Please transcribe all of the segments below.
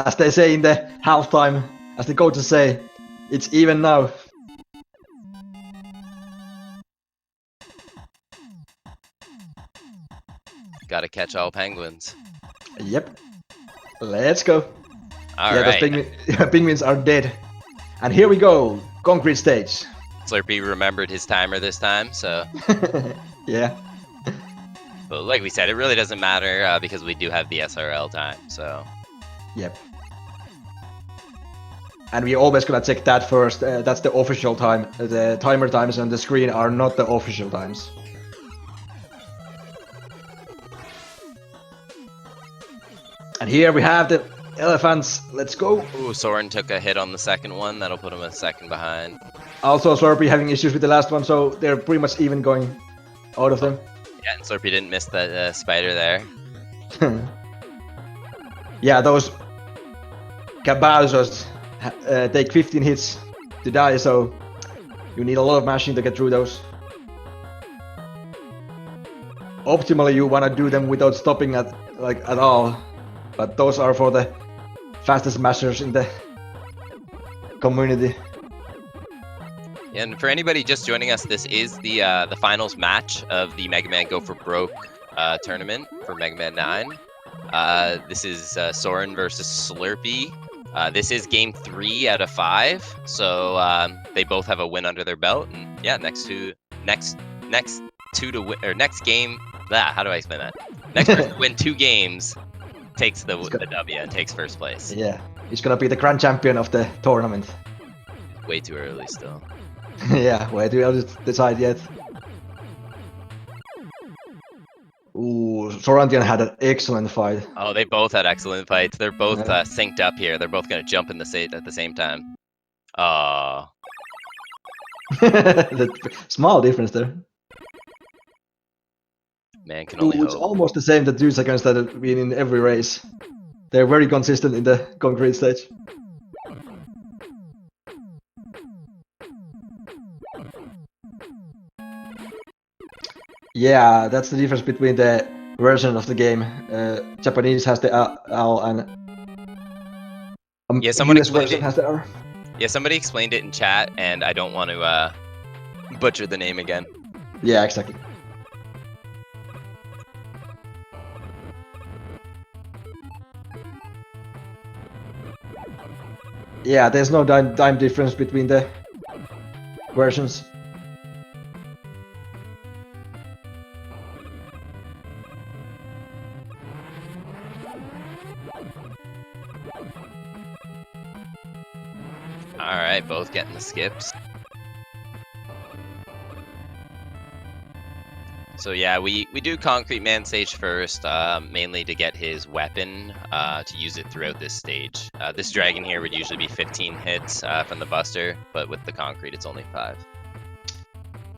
as they say in the halftime, as the coaches say, it's even now. Gotta catch all penguins. Yep. Let's go. Alright. Those penguins are dead. And here we go. Concrete stage. Slurpee remembered his timer this time, so... Yeah. But like we said, it really doesn't matter because we do have the SRL time, so... Yep. And we always gonna check that first. That's the official time. The timer times on the screen are not the official times. And here we have the elephants. Let's go. Ooh, Soren took a hit on the second one. That'll put him a second behind. Also, Slurpee having issues with the last one, so they're pretty much even going out of them. Yeah, and Slurpee didn't miss that spider there. Yeah, those Cabazos take 15 hits to die, so you need a lot of mashing to get through those. Optimally, you want to do them without stopping at all, but those are for the fastest mashers in the community. And for anybody just joining us, this is the finals match of the Mega Man Go for Broke tournament for Mega Man 9. This is Soren versus Slurpee. This is game 3 out of 5, so they both have a win under their belt. And yeah, next game. How do I explain that? Next person to win 2 games takes the W and takes first place. Yeah, he's gonna be the grand champion of the tournament. Way too early still. Yeah, way too early to decide yet. Ooh, Sorantyan had an excellent fight. Oh, they both had excellent fights. They're both synced up here. They're both gonna jump in the state at the same time. The small difference there. Man can only It's hope. almost the same, the 2 seconds that have been in every race. They're very consistent in the concrete stage. Yeah, that's the difference between the version of the game. Japanese has the L and yeah, someone US explained version it. has the R. Yeah, somebody explained it in chat, and I don't want to butcher the name again. Yeah, exactly. Yeah, there's no time difference between the versions. Alright, both getting the skips. So yeah, we do Concrete Man stage first, mainly to get his weapon, to use it throughout this stage. This dragon here would usually be 15 hits from the Buster, but with the Concrete it's only 5.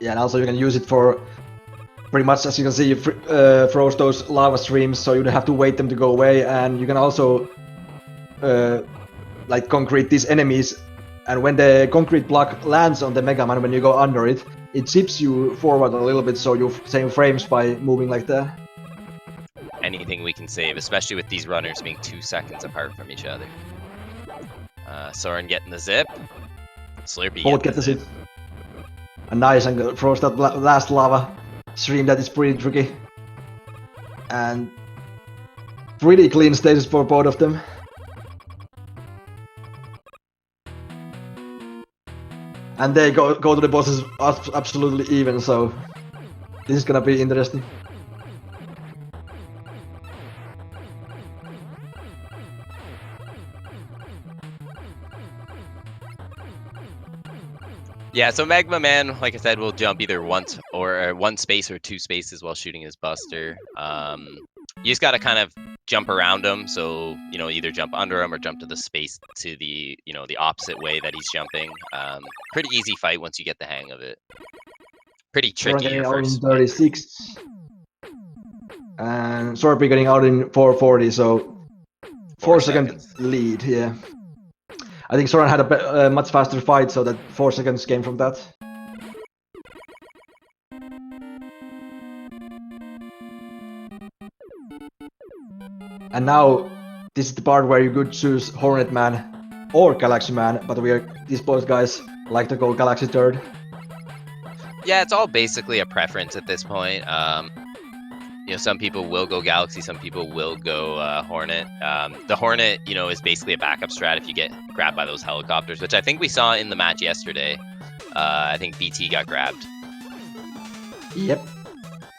Yeah, and also you can use it for pretty much, as you can see, you froze those lava streams, so you don't have to wait them to go away, and you can also like concrete these enemies, and when the concrete block lands on the Mega Man, when you go under it, it zips you forward a little bit, so you save frames by moving like that. Anything we can save, especially with these runners being 2 seconds apart from each other. Soren getting the zip. Slurpee Both get the zip. And nice, and froze that last lava stream. That is pretty tricky. And pretty clean stages for both of them. And they go to the bosses absolutely even, so this is gonna be interesting. Yeah, so Magma Man, like I said, will jump either once or 1 space or 2 spaces while shooting his Buster. You just gotta kind of jump around him, so either jump under him or jump to the space to the the opposite way that he's jumping. Pretty easy fight once you get the hang of it. Pretty tricky your first. 36, and Slurpee getting out in 440, so 4 second lead. Yeah, I think Soren had a much faster fight, so that 4 seconds came from that. And now this is the part where you could choose Hornet Man or Galaxy Man, but these both guys like to go Galaxy third. Yeah, it's all basically a preference at this point. You know, some people will go Galaxy, some people will go Hornet. The Hornet, you know, is basically a backup strat if you get grabbed by those helicopters, which I think we saw in the match yesterday. I think BT got grabbed. Yep.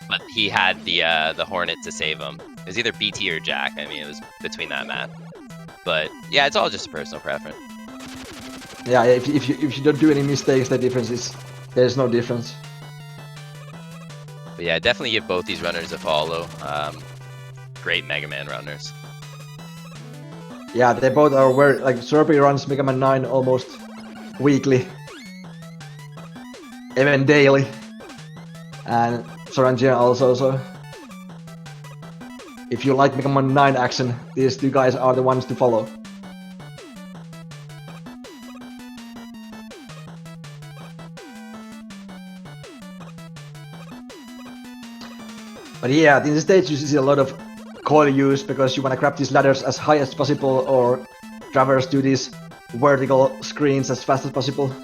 But he had the Hornet to save him. It was either BT or Jack. I mean, it was between that map. But yeah, it's all just a personal preference. Yeah, if you don't do any mistakes, the difference is there's no difference. But yeah, definitely give both these runners a follow. Great Mega Man runners. Yeah, they both are very like Slurpee runs Mega Man 9 almost weekly, even daily, and sorantyan also. So if you like Mega Man 9 action, these two guys are the ones to follow. But yeah, in this stage you see a lot of coil use because you want to grab these ladders as high as possible or traverse to these vertical screens as fast as possible.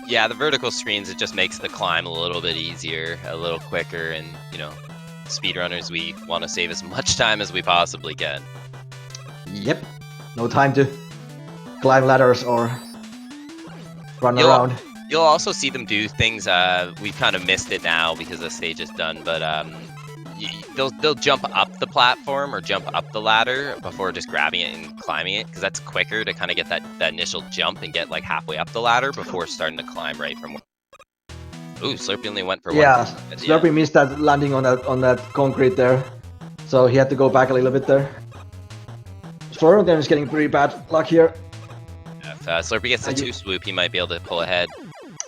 Yeah, the vertical screens, it just makes the climb a little bit easier, a little quicker, and you know, speedrunners, we want to save as much time as we possibly can. Yep, no time to climb ladders or run around. You'll also see them do things, we've kind of missed it now because the stage is done, but they'll jump up the platform or jump up the ladder before just grabbing it and climbing it, because that's quicker to kind of get that initial jump and get like halfway up the ladder before starting to climb right from. Ooh, Slurpee only went for one. Yeah, Slurpee missed that landing on that concrete there, so he had to go back a little bit there. Sorantyan is getting pretty bad luck here. If Slurpee gets the 2 swoop, he might be able to pull ahead.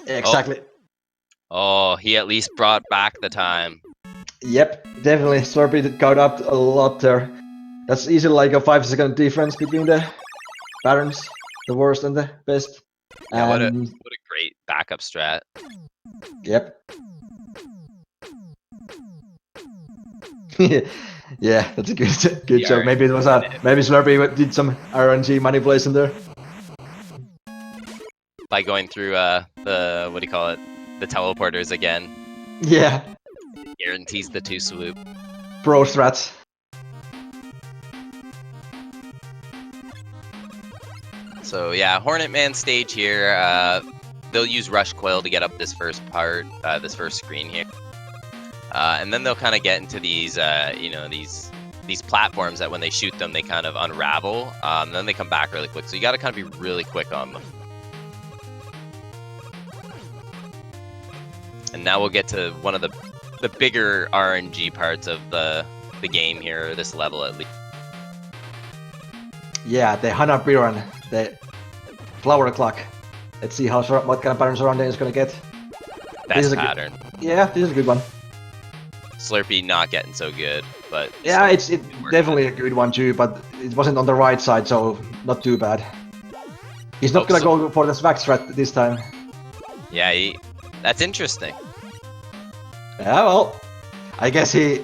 Exactly. Oh, he at least brought back the time. Yep, definitely. Slurpee got up a lot there. That's easily like a 5-second difference between the patterns, the worst and the best. Yeah, what a great backup strat. Yep. Yeah, that's a good job. Maybe it was maybe Slurpee did some RNG manipulation there. By going through the what do you call it? The teleporters again. Yeah. Guarantees the 2 swoop. Pro strats. So yeah, Hornet Man stage here. They'll use Rush Coil to get up this first part, this first screen here, and then they'll kind of get into these, you know, these platforms that when they shoot them, they kind of unravel. Then they come back really quick. So you got to kind of be really quick on them. And now we'll get to one of the bigger RNG parts of the game here, this level at least. Yeah, the Hanabi run, the flower clock. Let's see what kind of pattern Sorantyan is gonna get. Best pattern. Yeah, this is a good one. Slurpee not getting so good, but yeah, it's definitely a good one too, but it wasn't on the right side, so not too bad. He's not gonna go for the swag strat this time. Yeah, that's interesting. Yeah, well, I guess he's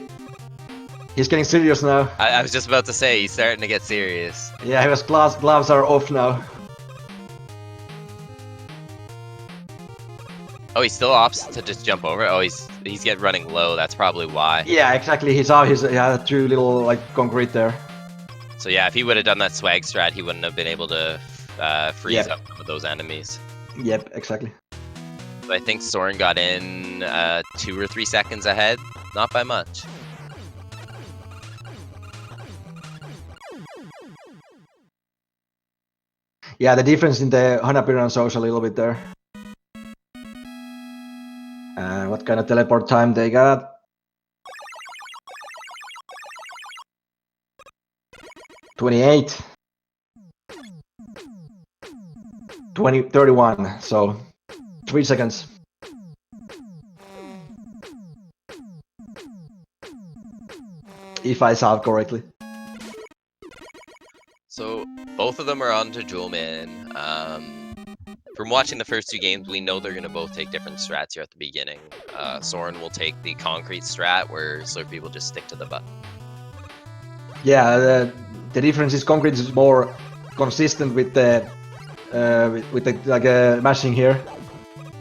getting serious now. I was just about to say, he's starting to get serious. Yeah, his gloves are off now. Oh, he still opts to just jump over. Oh, he's running low. That's probably why. Yeah, exactly. He had 2 little like concrete there. So yeah, if he would have done that swag strat, he wouldn't have been able to freeze up some of those enemies. Yep, exactly. But I think Soren got in 2 or 3 seconds ahead, not by much. Yeah, the difference in the Hanabi run shows a little bit there. What kind of teleport time they got? $28. 31. So 3 seconds. If I saw it correctly. So both of them are on to Jewel Man. From watching the first 2 games, we know they're going to both take different strats here at the beginning. Soren will take the concrete strat, where Slurpee will just stick to the button. Yeah, The difference is concrete is more consistent with the mashing here,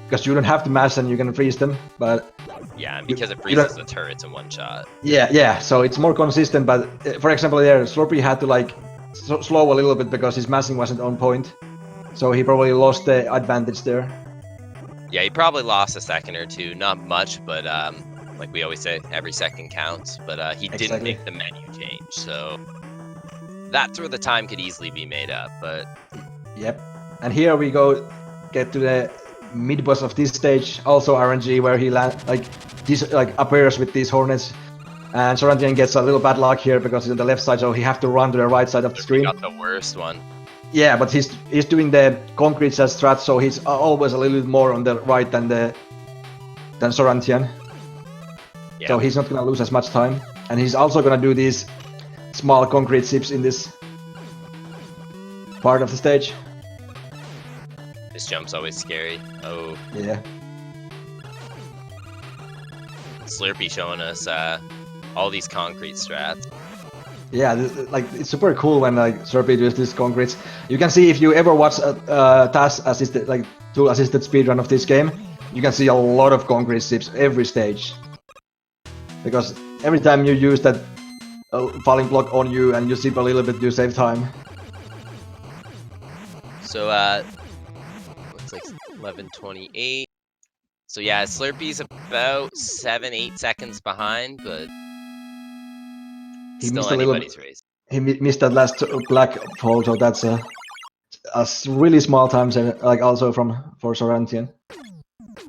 because you don't have to mash and you can freeze them. But yeah, and because it freezes the turrets in one shot. Yeah. So it's more consistent. But for example, there Slurpee had to like slow a little bit because his mashing wasn't on point. So he probably lost the advantage there. Yeah, he probably lost a second or two. Not much, but like we always say, every second counts. But he didn't make the menu change, so that's where the time could easily be made up. But yep. And here we get to the mid boss of this stage, also RNG, where he appears with these hornets. And Sorantyan gets a little bad luck here because he's on the left side, so he have to run to the right side of the screen. He got the worst one. Yeah, but he's doing the concrete as strat, so he's always a little bit more on the right than Sorantyan. Yeah. So he's not gonna lose as much time, and he's also gonna do these small concrete zips in this part of the stage. This jump's always scary. Oh. Yeah. Slurpee showing us all these concrete strats. Yeah, it's super cool when Slurpee does these concretes. You can see if you ever watch a task assisted, tool assisted speedrun of this game, you can see a lot of concrete zips every stage. Because every time you use that falling block on you and you zip a little bit, you save time. So looks like 11:28. So yeah, Slurpee's about 7-8 seconds behind, but he still missed anybody's race. He missed that last black hole, so that's a really small time, also for Sorantyan.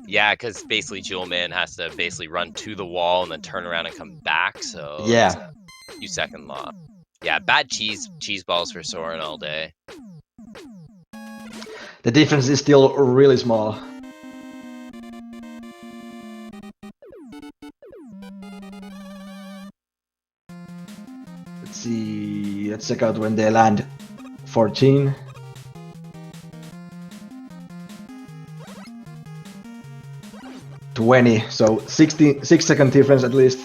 Yeah, because basically Jewelman has to basically run to the wall and then turn around and come back, so yeah, it's a few second loss. Yeah, bad cheese balls for Soren all day. The difference is still really small. Let's see, let's check out when they land. 14. So 6-second difference at least.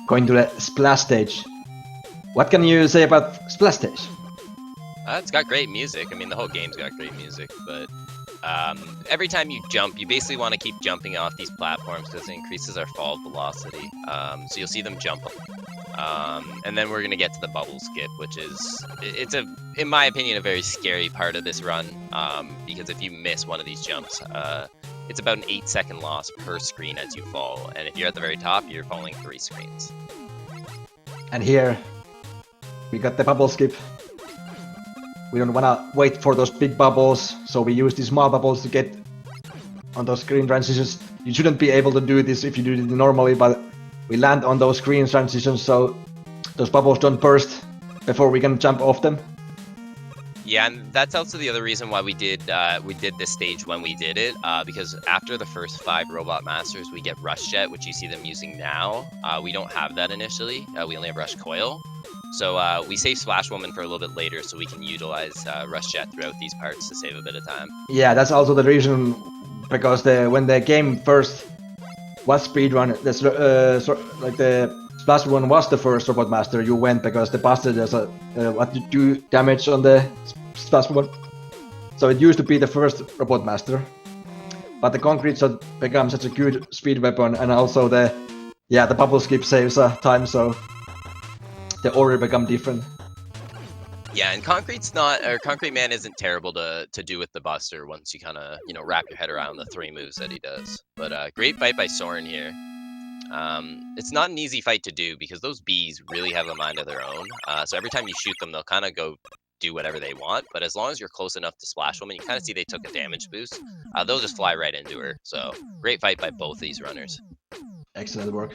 Going to the splash stage. What can you say about splash stage? It's got great music. I mean, the whole game's got great music, but every time you jump, you basically want to keep jumping off these platforms because it increases our fall velocity. So you'll see them jump. And then we're going to get to the bubble skip, which is, in my opinion, a very scary part of this run. Because if you miss one of these jumps, it's about an 8-second loss per screen as you fall. And if you're at the very top, you're falling 3 screens. And here, we got the bubble skip. We don't want to wait for those big bubbles, so we use these small bubbles to get on those screen transitions. You shouldn't be able to do this if you do it normally, but we land on those screen transitions, so those bubbles don't burst before we can jump off them. Yeah, and that's also the other reason why we did this stage when we did it, because after the first 5 Robot Masters, we get Rush Jet, which you see them using now. We don't have that initially. We only have Rush Coil. So we save Splash Woman for a little bit later so we can utilize Rush Jet throughout these parts to save a bit of time. Yeah, that's also the reason, because when the game first was speedrun, the Splash Woman was the first Robot Master you went, because the Buster does what you do damage on the Splash Woman. So it used to be the first Robot Master. But the concrete shot became such a good speed weapon, and also the bubble skip saves time, so the order become different. Yeah, and Concrete Man isn't terrible to do with the Buster once you kind of wrap your head around the 3 moves that he does. But great fight by Soren here. It's not an easy fight to do because those bees really have a mind of their own. So every time you shoot them, they'll kind of go do whatever they want. But as long as you're close enough to Splash Woman, you kind of see they took a damage boost. They'll just fly right into her. So great fight by both these runners. Excellent work.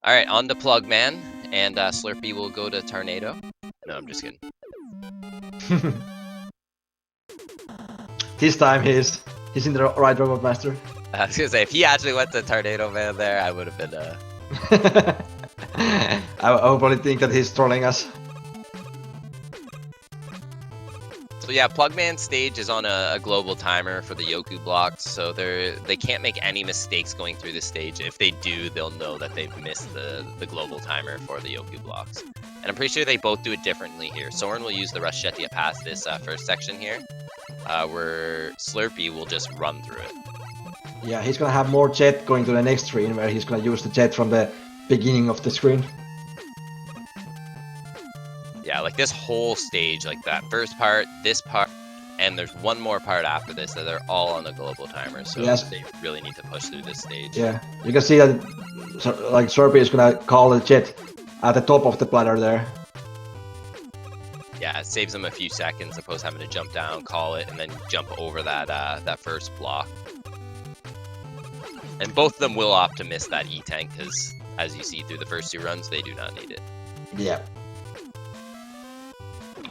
All right, on to Plug Man, and Slurpee will go to Tornado. No, I'm just kidding. This time he's in the right Robot Master. I was gonna say, if he actually went to Tornado Man there, I would have been I would probably think that he's trolling us. So yeah, Plugman's stage is on a global timer for the Yoku blocks, so they can't make any mistakes going through the stage. If they do, they'll know that they've missed the global timer for the Yoku blocks. And I'm pretty sure they both do it differently here. Soren will use the Rush Jet to get past this first section here, where Slurpee will just run through it. Yeah, he's gonna have more jet going to the next screen, where he's gonna use the jet from the beginning of the screen. Yeah, like this whole stage, like that first part, this part, and there's one more part after this that they're all on the global timer, so they really need to push through this stage. Yeah, you can see that like Slurpee is gonna call the jet at the top of the platter there. Yeah, it saves them a few seconds opposed to having to jump down, call it, and then jump over that first block. And both of them will opt to miss that E-tank because, as you see through the first two runs, they do not need it. Yeah.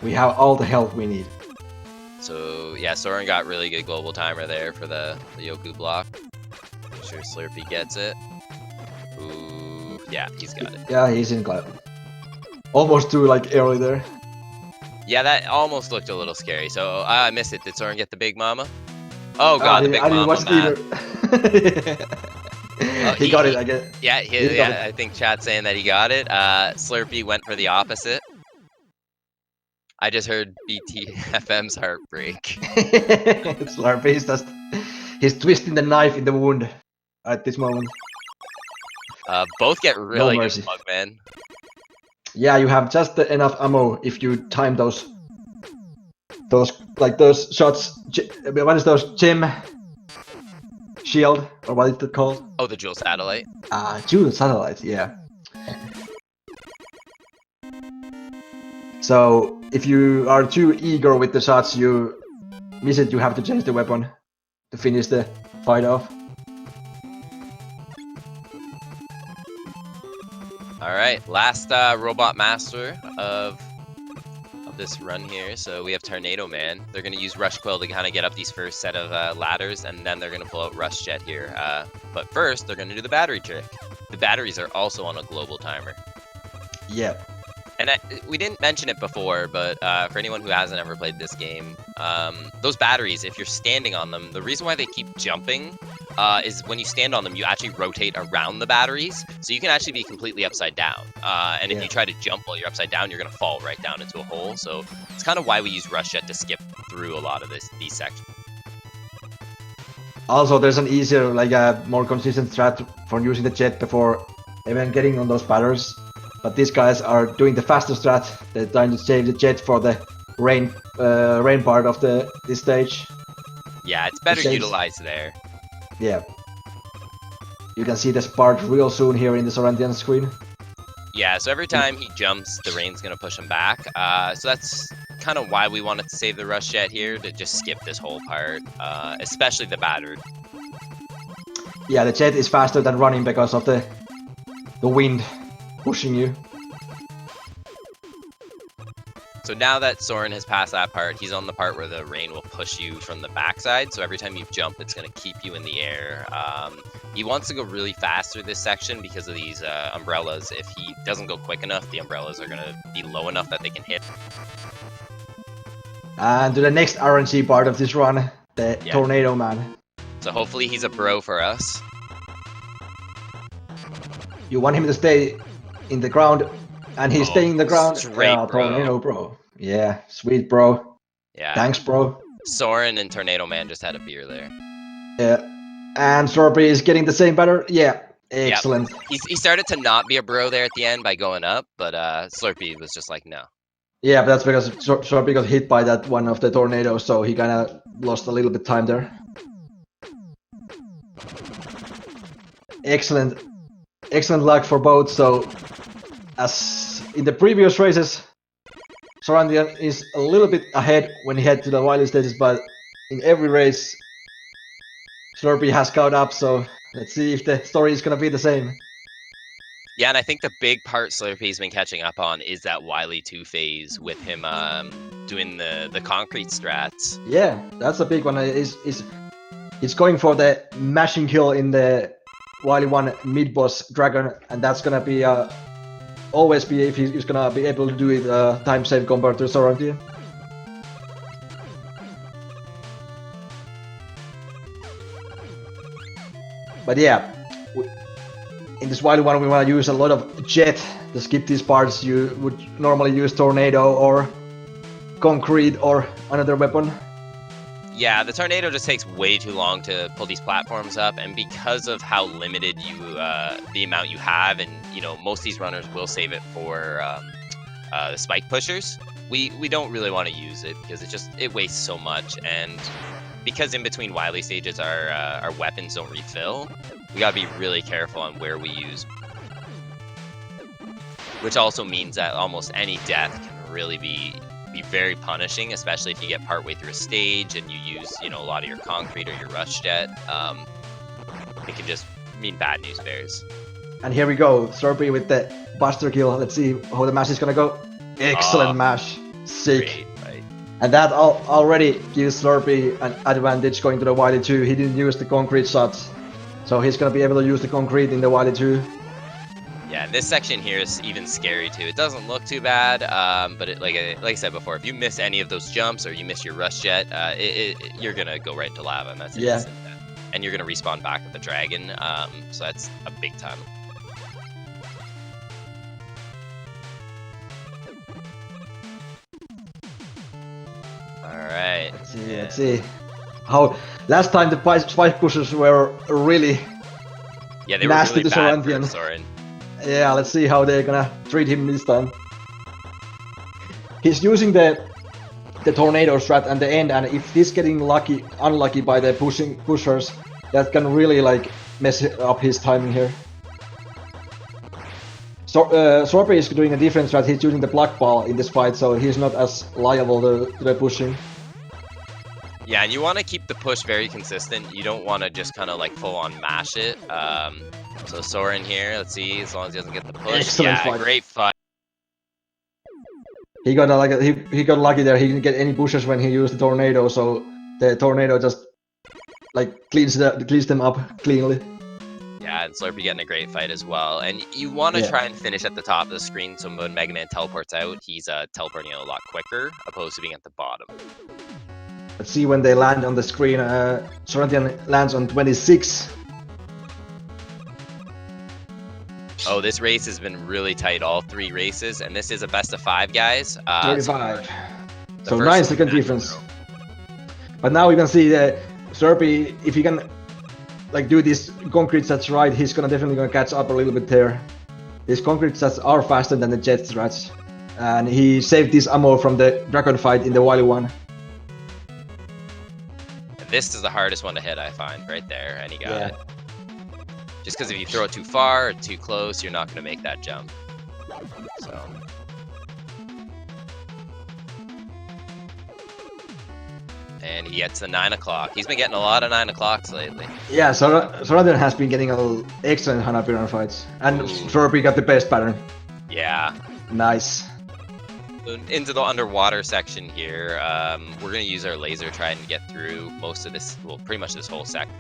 We have all the help we need. So yeah, Soren got really good global timer there for the Yoku block. Make sure Slurpee gets it. Ooh, yeah, he's got it. Yeah, he's in cloud. Almost too like early there. Yeah, that almost looked a little scary. So I missed it. Did Soren get the big mama? Oh god, the big mama. I didn't watch either. He got it, I guess. Yeah, I think chat's saying that he got it. Slurpee went for the opposite. I just heard BTFM's heartbreak. Slurpee he's twisting the knife in the wound at this moment. Both get really good Plugman. Yeah, you have just enough ammo if you time those shots. What is those? Gem shield, or what is it called? Oh, the Jewel Satellite. Jewel Satellite, yeah. So if you are too eager with the shots, you miss it. You have to change the weapon to finish the fight off. All right, last robot master of this run here. So we have Tornado Man. They're going to use Rush Quill to kind of get up these first set of ladders, and then they're going to pull out Rush Jet here. But first, they're going to do the battery trick. The batteries are also on a global timer. Yeah. And we didn't mention it before, but for anyone who hasn't ever played this game, those batteries, if you're standing on them, the reason why they keep jumping is when you stand on them, you actually rotate around the batteries, so you can actually be completely upside down. And if you try to jump while you're upside down, you're going to fall right down into a hole. So it's kind of why we use Rush Jet to skip through a lot of these sections. Also, there's an easier, like a more consistent strat for using the jet before even getting on those batters. But these guys are doing the faster strat. They're trying to save the jet for the rain part of this stage. Yeah, it's better utilized there. Yeah. You can see this part real soon here in the sorantyan screen. Yeah, so every time he jumps, the rain's going to push him back. So that's kind of why we wanted to save the Rush Jet here, to just skip this whole part, especially the battered. Yeah, the jet is faster than running because of the wind pushing you. So now that Soren has passed that part, he's on the part where the rain will push you from the backside. So every time you jump, it's going to keep you in the air. He wants to go really fast through this section because of these umbrellas. If he doesn't go quick enough, the umbrellas are going to be low enough that they can hit. And to the next RNG part of this run, the Tornado Man. So hopefully he's a bro for us. You want him to stay in the ground, and he's staying in the ground. Straight bro. Tornado bro. Yeah, sweet bro. Yeah. Thanks, bro. Soren and Tornado Man just had a beer there. Yeah. And Slurpee is getting the same batter. Yeah. Excellent. Yep. He started to not be a bro there at the end by going up, but Slurpee was just like, no. Yeah, but that's because Slurpee got hit by that one of the tornadoes, so he kind of lost a little bit time there. Excellent. Excellent luck for both. So, as in the previous races, sorantyan is a little bit ahead when he head to the wily stages, but in every race, Slurpee has caught up. So let's see if the story is gonna be the same. Yeah, and I think the big part Slurpee's been catching up on is that Wily 2 phase with him doing the concrete strats. Yeah, that's a big one. He's going for the mashing kill in the Wily 1 mid-boss dragon, and that's gonna be always be if he's gonna be able to do it time save compared to sorantyan. But yeah, in this wild one we want to use a lot of jet to skip these parts. You would normally use tornado or concrete or another weapon. Yeah, the tornado just takes way too long to pull these platforms up, and because of how limited the amount you have, and most of these runners will save it for the spike pushers. We don't really want to use it because it wastes so much, and because in between Wily stages our weapons don't refill, we gotta be really careful on where we use. Which also means that almost any death can really be very punishing, especially if you get partway through a stage and you use a lot of your concrete or your rush jet. It can just mean bad news bears. And here we go, Slurpee with the buster kill. Let's see how the mash is gonna go. Excellent mash, sick. Great, right. And that already gives Slurpee an advantage going to the Wily 2. He didn't use the concrete shots, so he's gonna be able to use the concrete in the Wily 2. Yeah, this section here is even scary too. It doesn't look too bad, but like I said before, if you miss any of those jumps or you miss your rush jet, you're gonna go right into lava, and that's instant death. And you're gonna respawn back at the dragon, so that's a big time. All right. Let's see. How last time the spike pushers were really they were nasty really to bad for Sorantyan. Soren. Yeah, let's see how they're gonna treat him this time. He's using the tornado strat at the end, and if he's getting unlucky by the pushers, that can really like mess up his timing here. So Slurpee is doing a different strat. He's using the block ball in this fight, so he's not as liable to the pushing. Yeah, and you want to keep the push very consistent. You don't want to just kind of like full on mash it. So Soren here, let's see, as long as he doesn't get the push. Excellent fight. Great fight. He got he got lucky there. He didn't get any pushes when he used the tornado, so the tornado just like cleans them up cleanly. Yeah, and Slurpee getting a great fight as well. And you want to try and finish at the top of the screen, so when Mega Man teleports out, he's teleporting out a lot quicker, opposed to being at the bottom. Let's see when they land on the screen. Sorantyan lands on 26. Oh, this race has been really tight, all 3 races, and this is a best of 5, guys. 35. So 9-second difference. But now we can see that Slurpee, if he can like do these concrete sets right, he's definitely gonna catch up a little bit there. These concrete sets are faster than the jet strats, and he saved this ammo from the dragon fight in the Wily 1. And this is the hardest one to hit, I find, right there, and he got it. Just because if you throw it too far or too close, you're not going to make that jump. So. And he gets the 9 o'clock. He's been getting a lot of 9 o'clocks lately. Yeah, Sorantyan has been getting excellent Hanabi run fights. And Slurpee got the best pattern. Yeah. Nice. Into the underwater section here, we're going to use our laser trying to get through most of this, well, pretty much this whole section.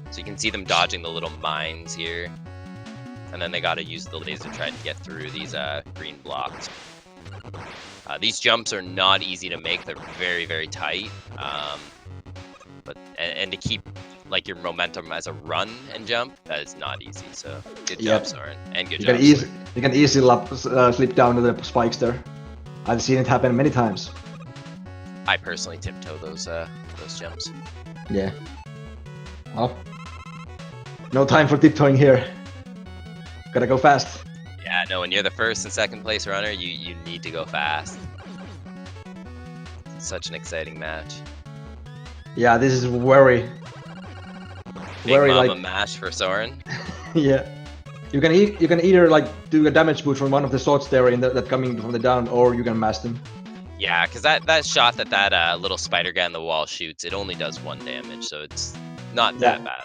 So you can see them dodging the little mines here. And then they got to use the laser trying to get through these green blocks. These jumps are not easy to make. They're very, very tight. And to keep like your momentum as a run and jump, that is not easy. So good job, Soren. And good job. You can easily slip down to the spikes there. I've seen it happen many times. I personally tiptoe those jumps. Yeah. Well, no time for tiptoeing here. Gotta go fast. Yeah, no, when you're the first and second place runner, you need to go fast. It's such an exciting match. Yeah, this is very Mama like mash for Soren. Yeah. You can either like do a damage boost from one of the shots there that coming from the down, or you can mash them. Yeah, because that shot that little spider guy on the wall shoots, it only does 1 damage, so it's not that bad.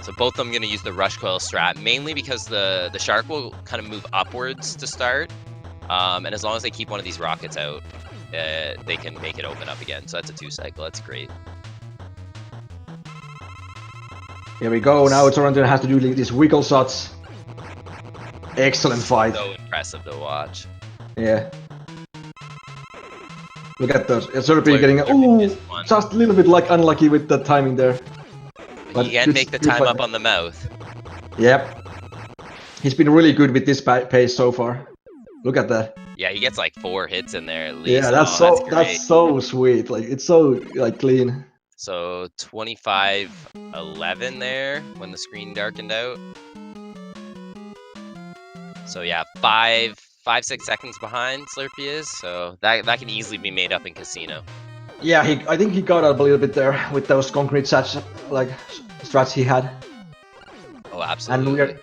So both of them going to use the rush coil strat, mainly because the shark will kind of move upwards to start, and as long as they keep one of these rockets out, they can make it open up again. So that's a 2 cycle. That's great. Here we go. Now Sorantyan has to do these wiggle shots. Excellent fight. So impressive to watch. Yeah. Look at those. Slurpee getting just a little bit like unlucky with the timing there. But you can good- make the good time fight. up on the mouth. Yep. He's been really good with this pace so far. Look at that. Yeah, he gets like 4 hits in there at least. Yeah, that's Oh, so that's great. that's so sweet. Like it's so like clean. So 25-11 there when the screen darkened out. So yeah, 6 seconds behind Slurpee is. So that can easily be made up in Casino. Yeah, I think he got up a little bit there with those concrete strats, like strats he had. Oh, And absolutely.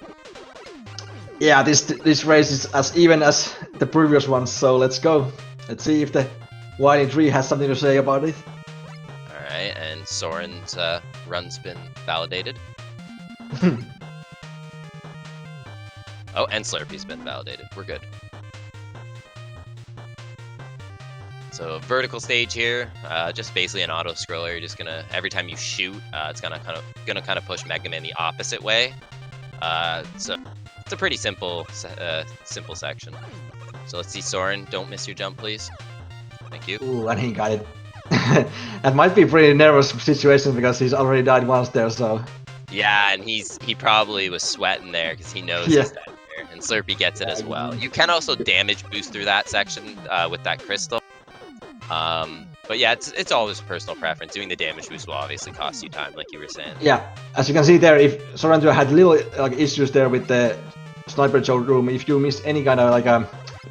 yeah, this race is as even as the previous ones. So let's go. Let's see if the Gm3 has something to say about it. All right, and Soren's run's been validated. Oh, and Slurpee's been validated. We're good. So vertical stage here, just basically an auto scroller. You're just gonna every time you shoot, it's gonna kind of push Mega Man the opposite way. So it's a pretty simple section. So let's see, Soren, don't miss your jump, please. Thank you. Ooh, and he got it. That might be a pretty nervous situation because he's already died once there. So Yeah, and he probably was sweating there because he knows Yeah. he's dead there. And Slurpee gets it as well. You can also damage boost through that section with that crystal. But yeah, it's always personal preference. Doing the damage boost will obviously cost you time, like you were saying. yeah, as you can see there, if Sorantyan had little like issues there with the sniper showroom, if you miss any kind of like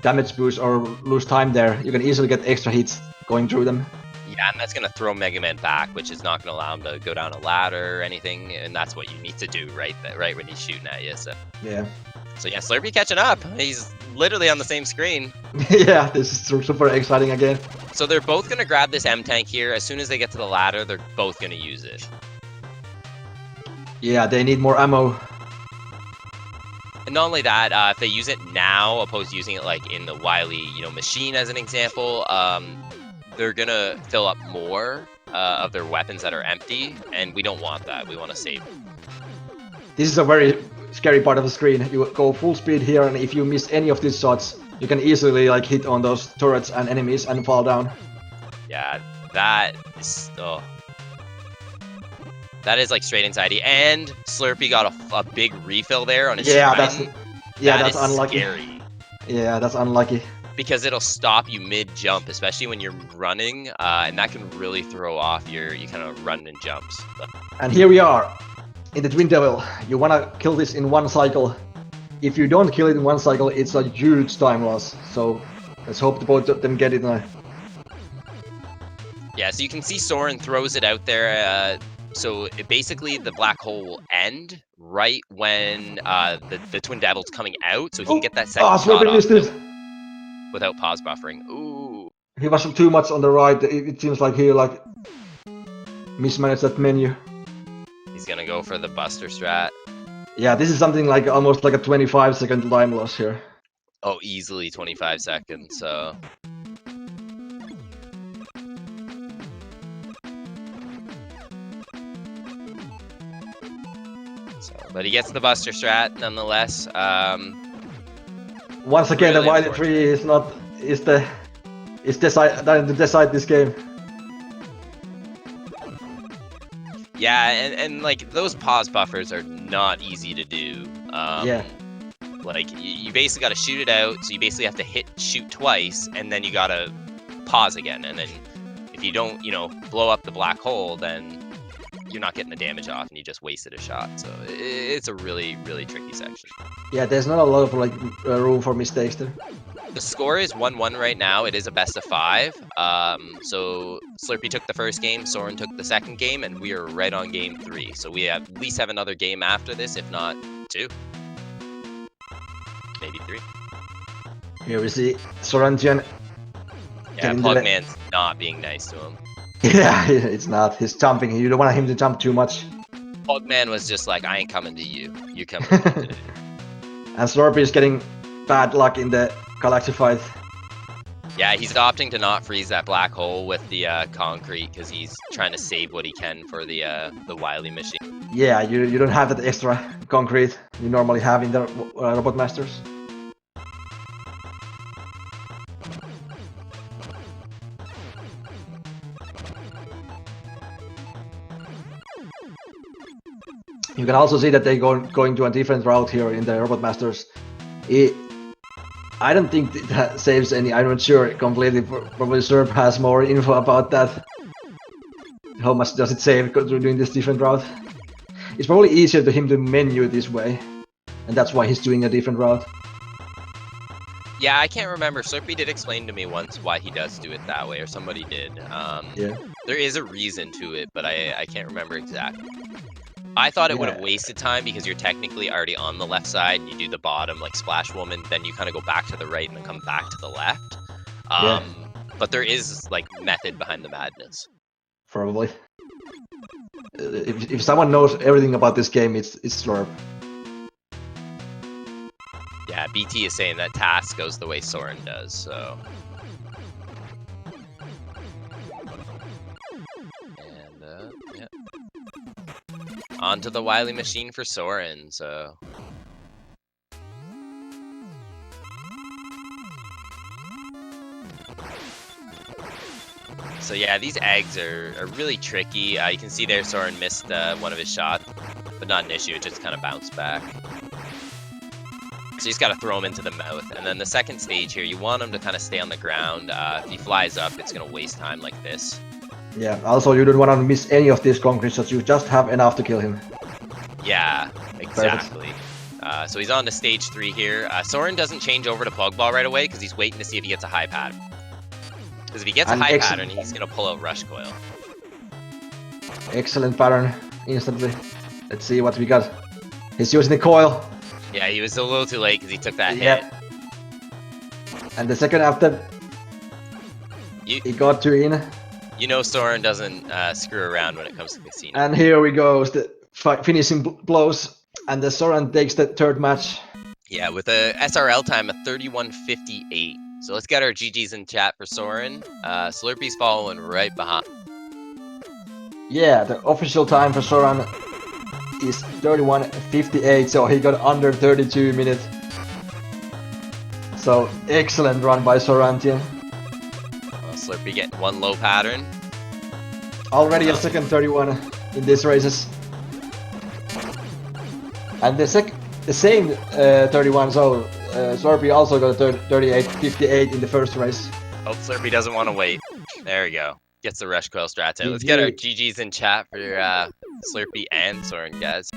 damage boost or lose time there, you can easily get extra hits going through them. Yeah, and that's gonna throw Mega Man back, which is not gonna allow him to go down a ladder or anything, and that's what you need to do right when he's shooting at you. So Yeah. So yeah, Slurpee catching up. He's literally on the same screen. Yeah, this is super exciting again. So they're both gonna grab this M tank here. As soon as they get to the ladder, they're both gonna use it. Yeah, they need more ammo. And not only that, if they use it now, opposed to using it like in the Wily, machine as an example, they're gonna fill up more of their weapons that are empty, and we don't want that. We want to save them. This is a very scary part of the screen. You go full speed here, and if you miss any of these shots, you can easily like hit on those turrets and enemies and fall down. Yeah, that is that is like straight anxiety. And Slurpee got a big refill there on his Yeah, shrine. that's is unlucky. Scary. Yeah, that's unlucky. Because it'll stop you mid-jump, especially when you're running, and that can really throw off your kind of run and jumps. And here we are, in the Twin Devil. You wanna kill this in one cycle. If you don't kill it in one cycle, it's a huge time loss. So let's hope the both of them get it now. Yeah, so you can see Soren throws it out there. So basically, the black hole will end right when the Twin Devil's coming out, so he can get that second shot Slurpee off missed it. without pause buffering. Ooh. He was too much on the right. It seems like he like mismanaged that menu. He's gonna go for the Buster strat. Yeah, this is something like almost like a 25-second time loss here. Oh, easily 25 seconds, so... But he gets the Buster strat nonetheless. Once again, really the Gm3 is to decide this game. Yeah, and like those pause buffers are not easy to do. Yeah. Like you basically got to shoot it out, so you basically have to shoot twice, and then you got to pause again, and then if you don't, blow up the black hole, then you're not getting the damage off, and you just wasted a shot. So it's a really, really tricky section. Yeah, there's not a lot of like room for mistakes there. The score is 1-1 right now. It is a best of 5. So Slurpee took the first game, Soren took the second game, and we are right on game 3. So we at least have another game after this, if not 2. Maybe 3. Here we see Sorantyan. Yeah, Plugman's not being nice to him. Yeah, it's not. He's jumping. You don't want him to jump too much. Plugman was just like, I ain't coming to you. You coming to me. And Slurpee is getting bad luck in the Galaxy fight. Yeah, he's opting to not freeze that black hole with the concrete because he's trying to save what he can for the Wily machine. Yeah, you don't have that extra concrete you normally have in the Robot Masters. You can also see that they going to a different route here in the Robot Masters. I don't think that saves any. I'm not sure completely. Probably Slurp has more info about that. How much does it save doing this different route? It's probably easier to him to menu this way, and that's why he's doing a different route. Yeah, I can't remember. Slurpee did explain to me once why he does do it that way, or somebody did. Yeah. There is a reason to it, but I can't remember exactly. I thought it would have wasted time because you're technically already on the left side and you do the bottom like Splash Woman, then you kind of go back to the right and then come back to the left. But there is like method behind the madness. Probably. If someone knows everything about this game, it's Slurp. Yeah, BT is saying that Task goes the way Soren does, so. And yeah. Onto the Wily Machine for Soren, so. So yeah, these eggs are really tricky. You can see there Soren missed one of his shots, but not an issue, it just kind of bounced back. So you just got to throw him into the mouth. And then the second stage here, you want him to kind of stay on the ground. If he flies up, it's going to waste time like this. Yeah, also you don't want to miss any of these concrete shots, you just have enough to kill him. Yeah, exactly. So he's on to stage 3 here. Soren doesn't change over to Pug Ball right away because he's waiting to see if he gets a high pattern. Because if he gets a high pattern, he's going to pull out Rush Coil. Excellent pattern, instantly. Let's see what we got. He's using the coil. Yeah, he was a little too late because he took that hit. And the second after, he got 2 in. You know Soren doesn't screw around when it comes to casino. And here we go, the finishing blows. And the Soren takes the third match. Yeah, with a SRL time of 31:58. So let's get our GGs in chat for Soren. Slurpee's following right behind. Yeah, the official time for Soren is 31:58, so he got under 32 minutes. So excellent run by sorantyan. Slurpee getting one low pattern. Already a second 31 in these races. And the same 31, so Slurpee also got a 38:58 in the first race. Hope Slurpee doesn't want to wait. There we go. Gets the Rush Coil strats out. Let's get our GGs in chat for Slurpee and Soren, guys.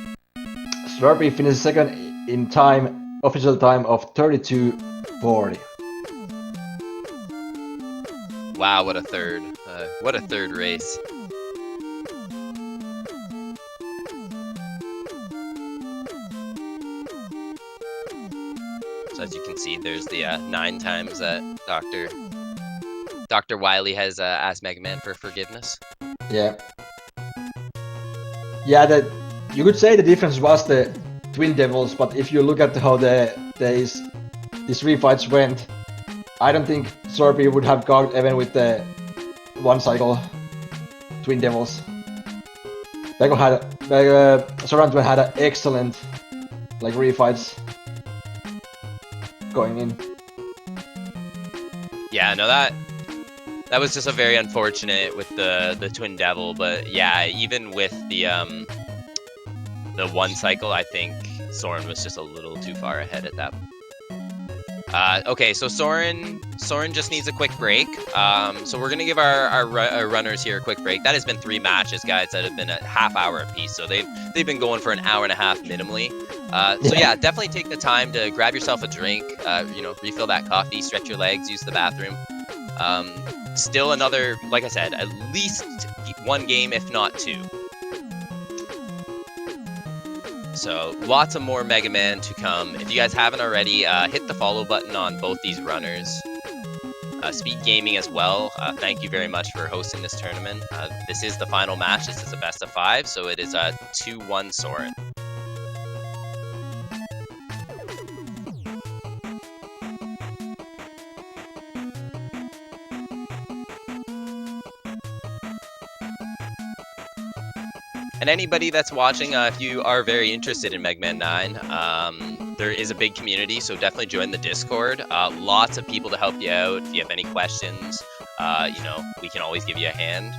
Slurpee finished second in time, official time of 32:40. Wow, what a third. What a third race. So as you can see, there's the 9 times that Dr. Wily has asked Mega Man for forgiveness. Yeah. Yeah, you could say the difference was the Twin Devils, but if you look at how these 3 fights went, I don't think Slurpee would have got even with the 1 cycle Twin Devils. sorantyan had an excellent refights going in. Yeah, no, that was just a very unfortunate with the Twin Devil, but yeah, even with the 1 cycle, I think Soren was just a little too far ahead at that point. Okay, so Soren just needs a quick break. So we're gonna give our runners here a quick break. That has been 3 matches, guys, that have been a half-hour apiece. So they've been going for an hour and a half minimally. So yeah, definitely take the time to grab yourself a drink. Refill that coffee, stretch your legs, use the bathroom. Still another, like I said, at least 1 game, if not 2. So lots of more Mega Man to come. If you guys haven't already, hit the follow button on both these runners. SpeedGaming as well. Thank you very much for hosting this tournament. This is the final match. This is a best of 5, so it is a 2-1 Soren. And anybody that's watching, if you are very interested in Mega Man 9, there is a big community, so definitely join the Discord. Lots of people to help you out. If you have any questions, we can always give you a hand.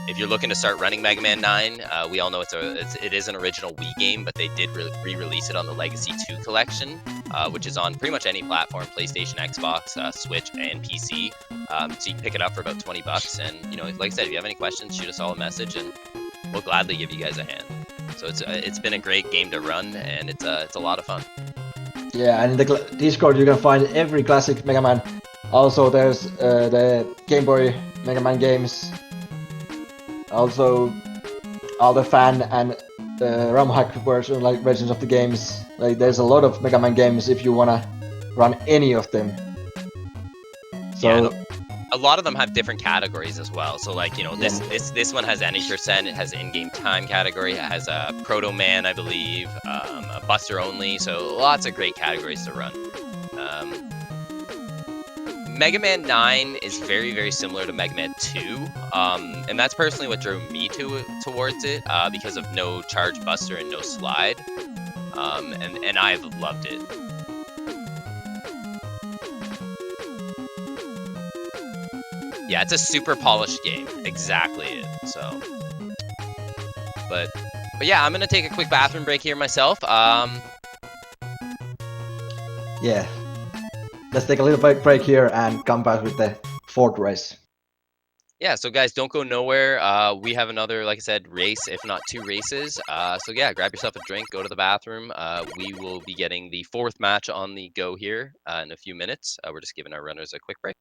If you're looking to start running Mega Man 9, we all know it is an original Wii game, but they did re-release it on the Legacy 2 collection, which is on pretty much any platform: PlayStation, Xbox, Switch, and PC. So you can pick it up for about $20. And you know, like I said, if you have any questions, shoot us all a message, and we'll gladly give you guys a hand. So it's been a great game to run, and it's a lot of fun. Yeah, and in the Discord you can find every classic Mega Man. Also, there's the Game Boy Mega Man games. Also, all the fan and ROM hack versions of the games. Like, there's a lot of Mega Man games if you wanna run any of them. So. Yeah, a lot of them have different categories as well. So like, you know, this one has any percent. It has in-game time category. It has a Proto Man, I believe, a Buster only. So lots of great categories to run. Mega Man 9 is very, very similar to Mega Man 2, and that's personally what drove me towards it, because of no charge buster and no slide, and I've loved it. Yeah, it's a super polished game. Exactly it. So, but yeah, I'm gonna take a quick bathroom break here myself. Yeah, let's take a little break here and come back with the fourth race. Yeah, so guys, don't go nowhere. We have another, like I said, race, if not 2 races. So yeah, grab yourself a drink, go to the bathroom. We will be getting the 4th match on the go here in a few minutes. We're just giving our runners a quick break.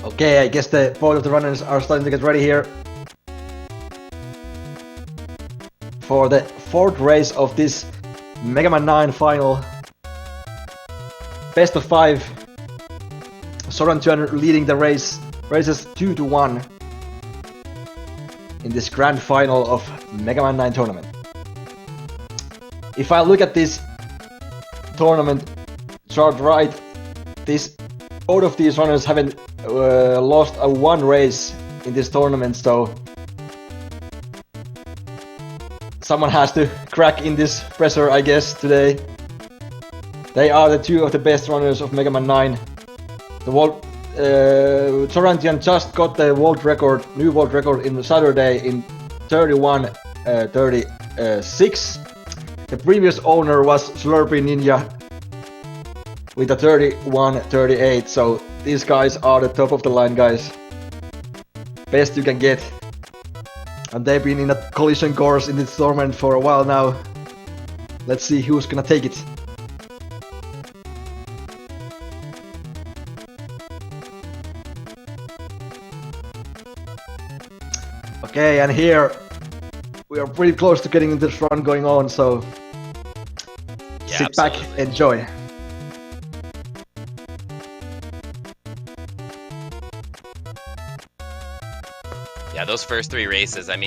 Okay, I guess both of the runners are starting to get ready here for the 4th race of this Mega Man 9 final. Best of 5. Sorantyan leading the races 2-1 in this grand final of Mega Man 9 tournament. If I look at this tournament chart right, both of these runners haven't lost a 1 race in this tournament, so someone has to crack in this pressure, I guess, today. They are the 2 of the best runners of Mega Man 9. The sorantyan just got the new world record in Saturday in 31:36. The previous owner was Slurpeeninja with a 31:38, so These guys are the top of the line guys. Best you can get. And they've been in a collision course in this tournament for a while now. Let's see who's gonna take it. Okay, and here we are pretty close to getting this run going on, so Yeah, sit back, absolutely. enjoy. Yeah, those first 3 races, I mean,